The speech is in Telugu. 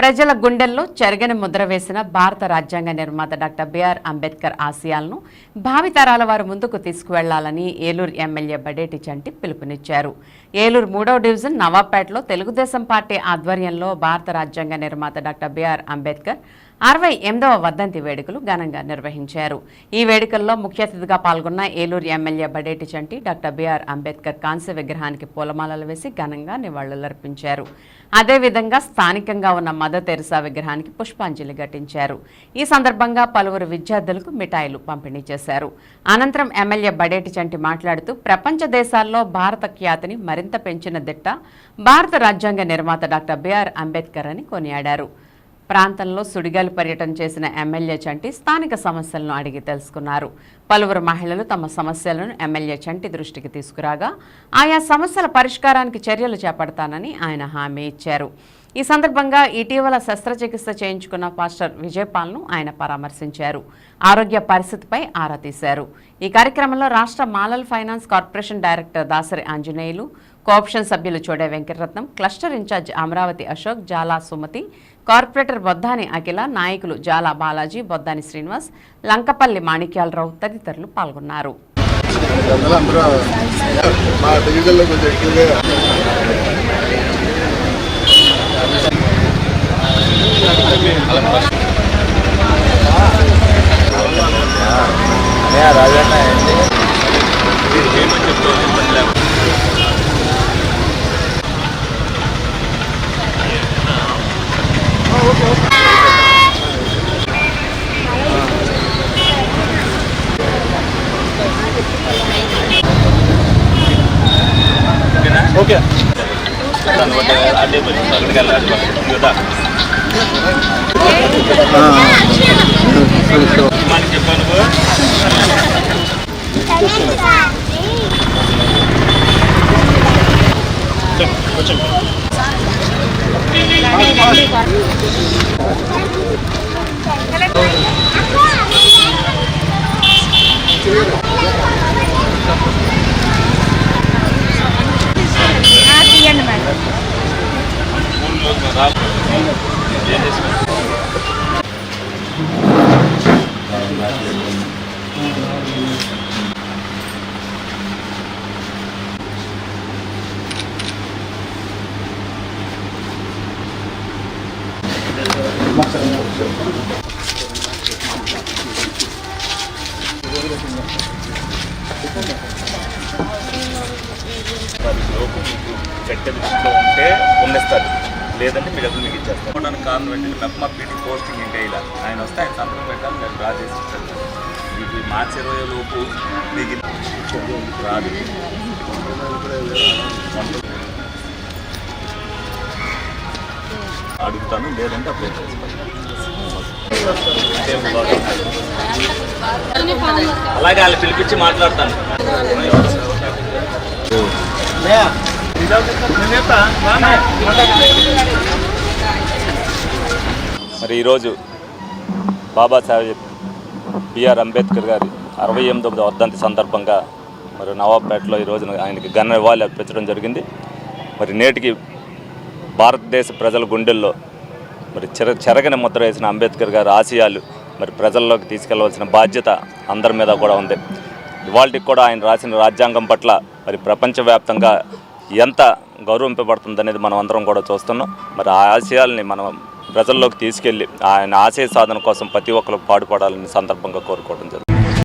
ప్రజల గుండెల్లో చెరగని ముద్ర వేసిన భారత రాజ్యాంగ నిర్మాత డాక్టర్ బిఆర్ అంబేద్కర్ ఆశయాలను భావితరాల వారు ముందుకు తీసుకువెళ్లాలని ఏలూరు ఎమ్మెల్యే బడేటి చంటి పిలుపునిచ్చారు. ఏలూరు 3వ డివిజన్ నవాబ్పేటలో తెలుగుదేశం పార్టీ ఆధ్వర్యంలో భారత రాజ్యాంగ నిర్మాత డాక్టర్ బిఆర్ అంబేద్కర్ 68వ వర్ధంతి వేడుకలు ఘనంగా నిర్వహించారు. ఈ వేడుకల్లో ముఖ్య అతిథిగా పాల్గొన్న ఏలూరు ఎమ్మెల్యే బడేటి చంటి డాక్టర్ బిఆర్ అంబేద్కర్ కాంస్య విగ్రహానికి పూలమాలలు వేసి ఘనంగా నివాళులర్పించారు. అదేవిధంగా స్థానికంగా ఉన్న మదర్ తెరెసా విగ్రహానికి పుష్పాంజలి ఘటించారు. ఈ సందర్భంగా పలువురు విద్యార్థులకు మిఠాయిలు పంపిణీ చేశారు. అనంతరం ఎమ్మెల్యే బడేటి చంటి మాట్లాడుతూ ప్రపంచ దేశాల్లో భారత ఖ్యాతిని మరింత పెంచిన దిట్ట భారత రాజ్యాంగ నిర్మాత డాక్టర్ బిఆర్ అంబేద్కర్ అని కొనియాడారు. ప్రాంతంలో సుడిగాలి పర్యటన చేసిన ఎమ్మెల్యే చంటి స్థానిక సమస్యలను అడిగి తెలుసుకున్నారు. పలువురు మహిళలు తమ సమస్యలను ఎమ్మెల్యే చంటి దృష్టికి తీసుకురాగా ఆయా సమస్యల పరిష్కారానికి చర్యలు చేపడతానని ఆయన హామీ ఇచ్చారు. ఈ సందర్భంగా ఇటీవల శస్త్రచికిత్స చేయించుకున్న పాస్టర్ విజయపాల్ను ఆయన పరామర్శించారు. ఆరోగ్య పరిస్థితిపై ఆరా తీశారు. ఈ కార్యక్రమంలో రాష్ట్ర మాలల్ finance corporation director Dasari Anjaneyulu, cooption సభ్యులు Chode Venkataratnam, cluster in charge Amaravati Ashok, Jala Sumathi, corporator Boddani Akhila, నాయకులు జాలా బాలాజీ, బొద్దాని శ్రీనివాస్, లంకపల్లి మాణిక్యాలరావు తదితరులు పాల్గొన్నారు. ఓకే చెట్టు ఉంటే ఉన్నిస్తారు, లేదంటే మీ డబ్బులు మీకు ఇచ్చేస్తాను. దానికి కారణం ఏంటంటే మెప్మా పీటీ పోస్టింగ్ ఇంకా ఇలా ఆయన వస్తే ఆయన సంతకం పెట్టాలి, నేను డ్రా చేసి ఇస్తాను. మీకు మార్చి 20 లోపు మీకు రాదు. అడుగుతాను, లేదంటే అప్లై చేస్తాను. అలాగే వాళ్ళు పిలిపించి మాట్లాడతాను. మరి ఈరోజు బాబాసాహెబ్ బిఆర్ అంబేద్కర్ గారి 68వ వర్ధంతి సందర్భంగా మరి నవాబ్పేటలో ఈరోజు ఆయనకి ఘన నివాళులు అర్పించడం జరిగింది. మరి నేటికి భారతదేశ ప్రజల గుండెల్లో మరి చెరగని ముద్ర వేసిన అంబేద్కర్ గారి ఆశయాలు మరి ప్రజల్లోకి తీసుకెళ్లవలసిన బాధ్యత అందరి మీద కూడా ఉంది. ఇవాళకి కూడా ఆయన రాసిన రాజ్యాంగం పట్ల మరి ప్రపంచవ్యాప్తంగా ఎంత గౌరవింపబడుతుందనేది మనం అందరం కూడా చూస్తున్నాం. మరి ఆ ఆశయాల్ని మనం ప్రజల్లోకి తీసుకెళ్ళి ఆయన ఆశయ సాధన కోసం ప్రతి ఒక్కరు పాటుపడాలని సందర్భంగా కోరుకోవడం జరుగుతుంది.